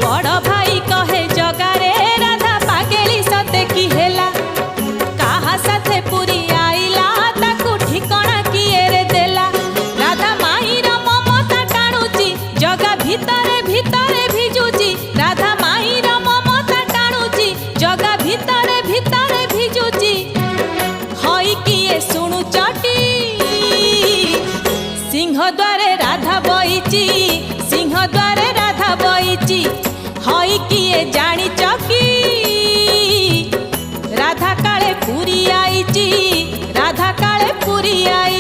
बड़ भाई कहे जगारे राधा पागेली सते की हेला कहा साथे पुरी आइला ताकू ठिकाना किए रे देला राधा माईर ममता टाणुची जगा भितरे भितरे भिजुची राधा माईर ममता टाणुची जगा भितरे भितरे भिजुची हई किए शुणु चटी सिंह द्वारे राधा बईची सिंह द्वारे राधा बईची हई किए जानी चकी राधा काले पुरी आईची राधा काले पुरी आई।